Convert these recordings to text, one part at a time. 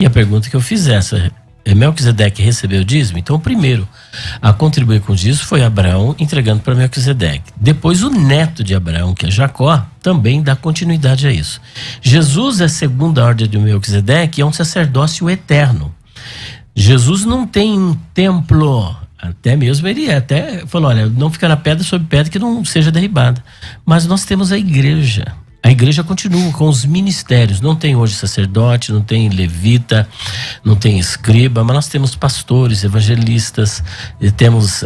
E a pergunta que eu fiz é essa: Melquisedeque recebeu o dízimo? Então, o primeiro a contribuir com o dízimo foi Abraão, entregando para Melquisedeque. Depois, o neto de Abraão, que é Jacó, também dá continuidade a isso. Jesus é segundo a ordem de Melquisedeque, é um sacerdócio eterno. Jesus não tem um templo, até mesmo ele até falou, olha, não ficará pedra sobre pedra que não seja derribada. Mas nós temos a igreja. A igreja continua com os ministérios. Não tem hoje sacerdote, não tem levita, não tem escriba, mas nós temos pastores, evangelistas, temos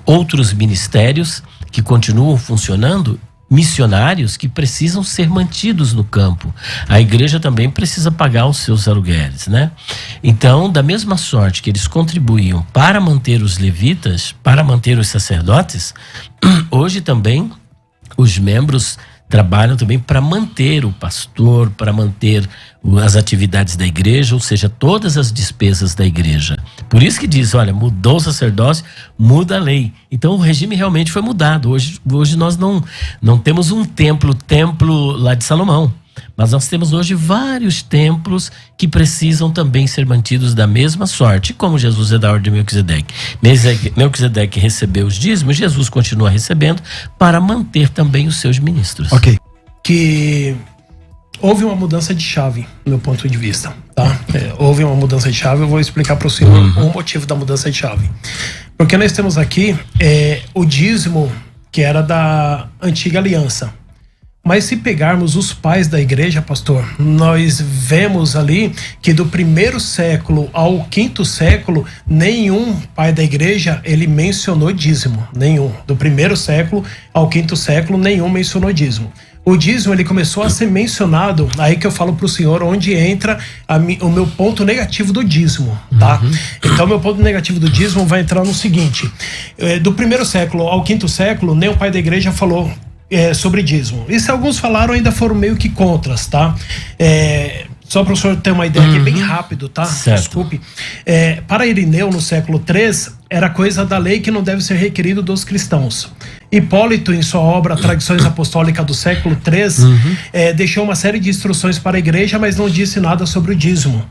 outros ministérios que continuam funcionando, missionários que precisam ser mantidos no campo. A igreja também precisa pagar os seus aluguéis, né? Então, da mesma sorte que eles contribuíam para manter os levitas, para manter os sacerdotes, hoje também os membros trabalham também para manter o pastor, para manter as atividades da igreja, ou seja, todas as despesas da igreja. Por isso que diz, olha, mudou o sacerdócio, muda a lei. Então o regime realmente foi mudado. Hoje nós não temos um templo lá de Salomão, mas nós temos hoje vários templos que precisam também ser mantidos da mesma sorte, como Jesus é da ordem de Melquisedeque. Melquisedeque recebeu os dízimos, Jesus continua recebendo para manter também os seus ministros. Ok. Que houve uma mudança de chave, do meu ponto de vista, tá? Houve uma mudança de chave, eu vou explicar para o senhor o motivo da mudança de chave. Porque nós temos aqui o dízimo que era da antiga aliança. Mas se pegarmos os pais da igreja, pastor, nós vemos ali que do 1º século ao 5º século, nenhum pai da igreja, ele mencionou dízimo, nenhum. Do 1º século ao 5º século, nenhum mencionou dízimo. O dízimo, ele começou a ser mencionado, aí que eu falo pro senhor onde entra o meu ponto negativo do dízimo, tá? Então, meu ponto negativo do dízimo vai entrar no seguinte: do 1º século ao 5º século, nenhum pai da igreja falou sobre dízimo. E se alguns falaram, ainda foram meio que contras, tá? Só para o senhor ter uma ideia aqui, bem rápido, tá? Certo. Desculpe. Para Irineu, no século III, era coisa da lei que não deve ser requerido dos cristãos. Hipólito, em sua obra Tradições Apostólicas do século III, deixou uma série de instruções para a igreja, mas não disse nada sobre o dízimo.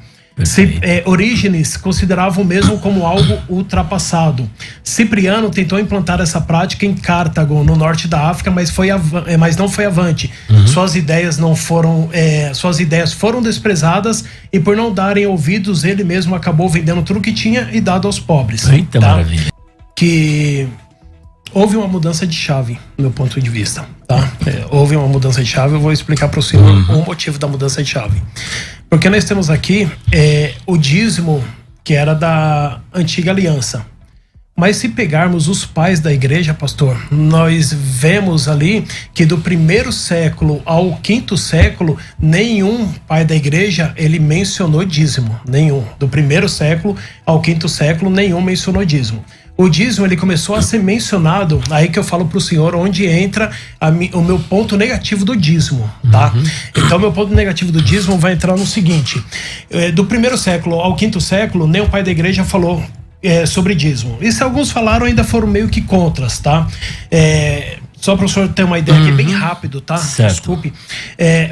Orígenes considerava o mesmo como algo ultrapassado. Cipriano tentou implantar essa prática em Cartago, no norte da África, mas não foi avante. Suas ideias foram desprezadas e, por não darem ouvidos, ele mesmo acabou vendendo tudo que tinha e dado aos pobres. Eita, tá? Maravilha. Que houve uma mudança de chave, do meu ponto de vista, tá? Houve uma mudança de chave, eu vou explicar para o senhor o motivo da mudança de chave. Porque nós temos aqui o dízimo que era da antiga aliança. Mas se pegarmos os pais da igreja, pastor, nós vemos ali que do 1º século ao 5º século, nenhum pai da igreja, ele mencionou dízimo, nenhum. Do 1º século ao 5º século, nenhum mencionou dízimo. O dízimo, ele começou a ser mencionado, aí que eu falo pro senhor onde entra o meu ponto negativo do dízimo, tá? Então, meu ponto negativo do dízimo vai entrar no seguinte: do 1º século ao 5º século, nem o pai da igreja falou sobre dízimo. E se alguns falaram, ainda foram meio que contras, tá? Só para o senhor ter uma ideia aqui, bem rápido, tá? Certo. Desculpe.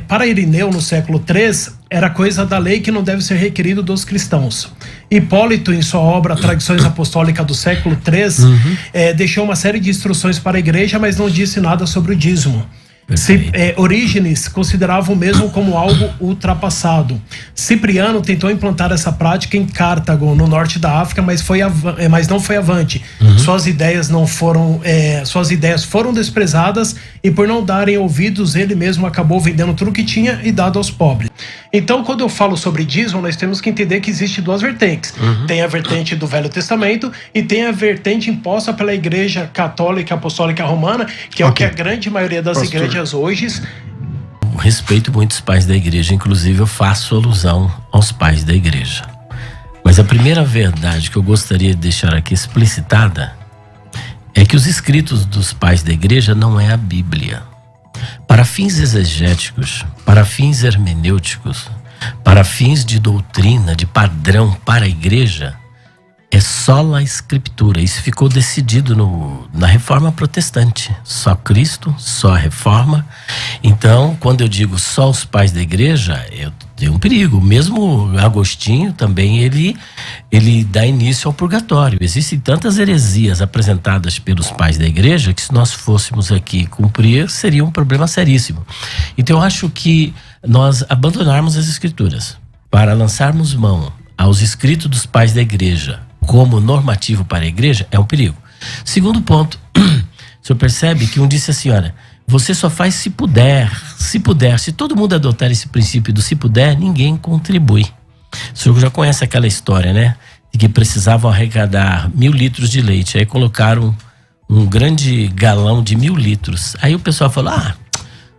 Para Irineu, no século III, era coisa da lei que não deve ser requerido dos cristãos. Hipólito, em sua obra Tradições Apostólicas do século III, deixou uma série de instruções para a igreja, mas não disse nada sobre o dízimo. Orígenes considerava o mesmo como algo ultrapassado. Cipriano tentou implantar essa prática em Cartago, no norte da África, mas não foi avante. Suas ideias foram desprezadas e, por não darem ouvidos, ele mesmo acabou vendendo tudo que tinha e dado aos pobres. Então, quando eu falo sobre dízimo, nós temos que entender que existe duas vertentes. Tem a vertente do Velho Testamento e tem a vertente imposta pela Igreja Católica Apostólica Romana, que é o que a grande maioria das igrejas hoje... Eu respeito muitos pais da igreja, inclusive eu faço alusão aos pais da igreja. Mas a primeira verdade que eu gostaria de deixar aqui explicitada é que os escritos dos pais da igreja não é a Bíblia. Para fins exegéticos, para fins hermenêuticos, para fins de doutrina, de padrão para a igreja, é só a Escritura. Isso ficou decidido na Reforma Protestante. Só Cristo, só a Reforma. Então, quando eu digo só os pais da igreja, eu tem um perigo. Mesmo Agostinho também, ele dá início ao purgatório. Existem tantas heresias apresentadas pelos pais da igreja que, se nós fôssemos aqui cumprir, seria um problema seríssimo. Então eu acho que nós abandonarmos as escrituras para lançarmos mão aos escritos dos pais da igreja como normativo para a igreja é um perigo. Segundo ponto, o senhor percebe que um disse assim, olha, você só faz se puder. Se todo mundo adotar esse princípio do se puder, ninguém contribui. O senhor já conhece aquela história, né? De que precisavam arrecadar 1.000 litros de leite. Aí colocaram um grande galão de 1.000 litros. Aí o pessoal falou,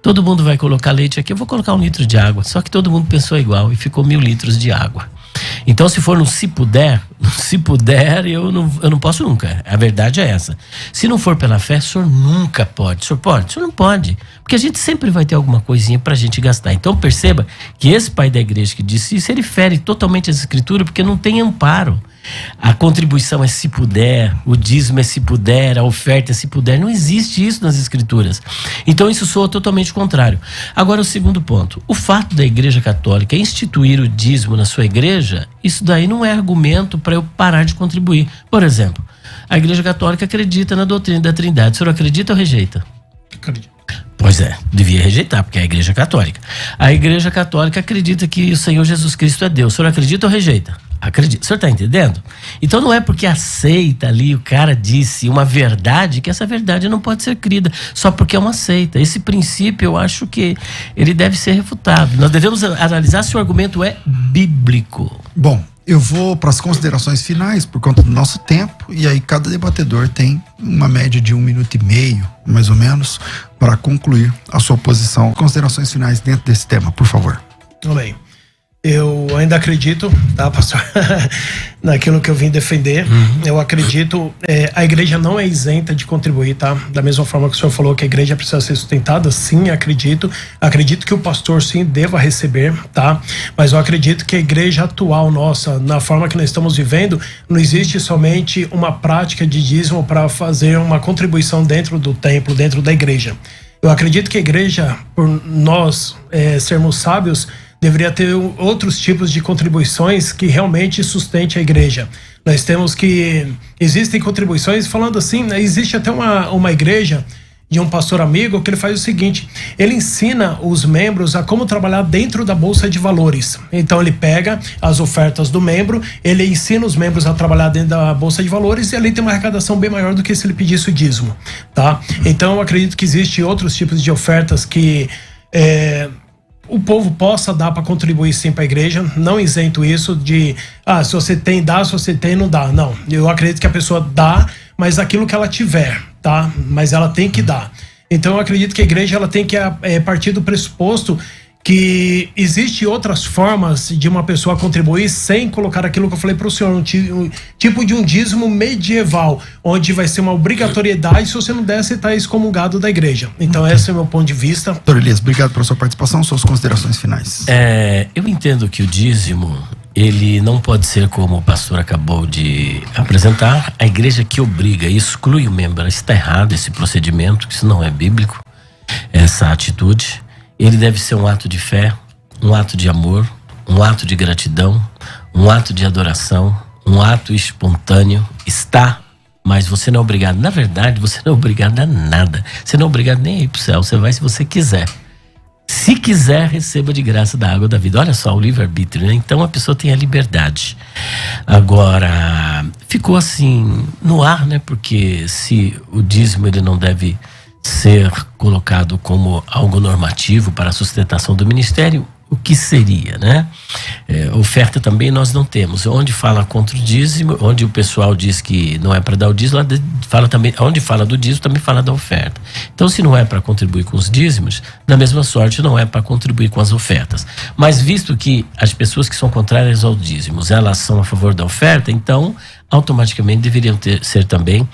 todo mundo vai colocar leite aqui, eu vou colocar 1 litro de água. Só que todo mundo pensou igual e ficou 1.000 litros de água. Então, se for no se puder, eu não posso nunca. A verdade é essa. Se não for pela fé, o senhor nunca pode. O senhor pode? O senhor não pode. Porque a gente sempre vai ter alguma coisinha pra gente gastar. Então, perceba que esse pai da igreja que disse isso, ele fere totalmente as escrituras porque não tem amparo. A contribuição é se puder, o dízimo é se puder, a oferta é se puder. Não existe isso nas escrituras. Então isso soa totalmente contrário. Agora o segundo ponto. O fato da igreja católica instituir o dízimo na sua igreja, isso daí não é argumento para eu parar de contribuir. Por exemplo, a igreja católica acredita na doutrina da Trindade. O senhor acredita ou rejeita? Acredito. Pois é, devia rejeitar, porque é a igreja católica. A igreja católica acredita que o Senhor Jesus Cristo é Deus. O senhor acredita ou rejeita? Acredita. O senhor está entendendo? Então não é porque aceita ali, o cara disse uma verdade, que essa verdade não pode ser crida, só porque é uma seita. Esse princípio, eu acho que ele deve ser refutado. Nós devemos analisar se o argumento é bíblico. Bom, eu vou para as considerações finais por conta do nosso tempo, e aí cada debatedor tem uma média de 1 minuto e meio, mais ou menos, para concluir a sua posição. Considerações finais dentro desse tema, por favor. Tudo bem. Eu ainda acredito, tá, pastor? Naquilo que eu vim defender. Eu acredito, a igreja não é isenta de contribuir, tá? Da mesma forma que o senhor falou que a igreja precisa ser sustentada, sim, acredito. Acredito que o pastor, sim, deva receber, tá? Mas eu acredito que a igreja atual nossa, na forma que nós estamos vivendo, não existe somente uma prática de dízimo para fazer uma contribuição dentro do templo, dentro da igreja. Eu acredito que a igreja, por nós sermos sábios, deveria ter outros tipos de contribuições que realmente sustente a igreja. Nós temos que... Existem contribuições, falando assim, existe até uma igreja de um pastor amigo que ele faz o seguinte, ele ensina os membros a como trabalhar dentro da Bolsa de Valores. Então ele pega as ofertas do membro, ele ensina os membros a trabalhar dentro da Bolsa de Valores e ali tem uma arrecadação bem maior do que se ele pedisse o dízimo, tá? Então eu acredito que existem outros tipos de ofertas que... o povo possa dar para contribuir sim para a igreja, não isento isso de, se você tem, dá, se você tem, não dá. Não, eu acredito que a pessoa dá, mas aquilo que ela tiver, tá? Mas ela tem que dar. Então eu acredito que a igreja ela tem que partir do pressuposto que existe outras formas de uma pessoa contribuir sem colocar aquilo que eu falei para o senhor, um tipo de um dízimo medieval, onde vai ser uma obrigatoriedade, se você não der, você está excomungado da igreja. Então esse é o meu ponto de vista. Doutor Elias, obrigado pela sua participação, suas considerações finais. Eu entendo que o dízimo, ele não pode ser como o pastor acabou de apresentar, a igreja que obriga e exclui o membro. Está errado esse procedimento, isso não é bíblico, essa atitude. Ele deve ser um ato de fé, um ato de amor, um ato de gratidão, um ato de adoração, um ato espontâneo. Mas você não é obrigado. Na verdade, você não é obrigado a nada. Você não é obrigado nem a ir pro céu. Você vai se você quiser. Se quiser, receba de graça da água da vida. Olha só, o livre-arbítrio, né? Então a pessoa tem a liberdade. Agora, ficou assim no ar, né? Porque se o dízimo ele não deve ser colocado como algo normativo para a sustentação do ministério, o que seria, né? Oferta também nós não temos. Onde fala contra o dízimo, onde o pessoal diz que não é para dar o dízimo, fala também, onde fala do dízimo também fala da oferta. Então, se não é para contribuir com os dízimos, da mesma sorte não é para contribuir com as ofertas. Mas visto que as pessoas que são contrárias aos dízimos, elas são a favor da oferta, então automaticamente deveriam ser também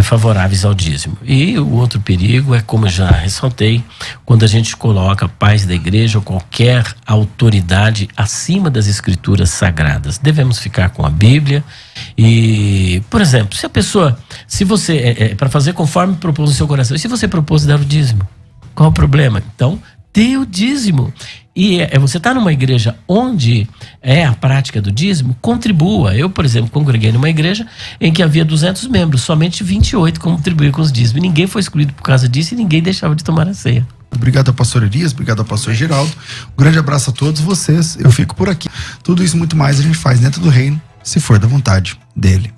favoráveis ao dízimo. E o outro perigo é, como eu já ressaltei, quando a gente coloca pais da igreja ou qualquer autoridade acima das escrituras sagradas. Devemos ficar com a Bíblia e, por exemplo, se você, para fazer conforme propôs no seu coração, e se você propôs dar o dízimo, qual o problema? Então, dê o dízimo. você está numa igreja onde é a prática do dízimo, contribua. Eu, por exemplo, congreguei numa igreja em que havia 200 membros, somente 28 contribuíram com os dízimos. Ninguém foi excluído por causa disso e ninguém deixava de tomar a ceia. Obrigado ao pastor Elias, obrigado ao pastor Geraldo. Um grande abraço a todos vocês. Eu fico por aqui. Tudo isso e muito mais a gente faz dentro do reino, se for da vontade dele.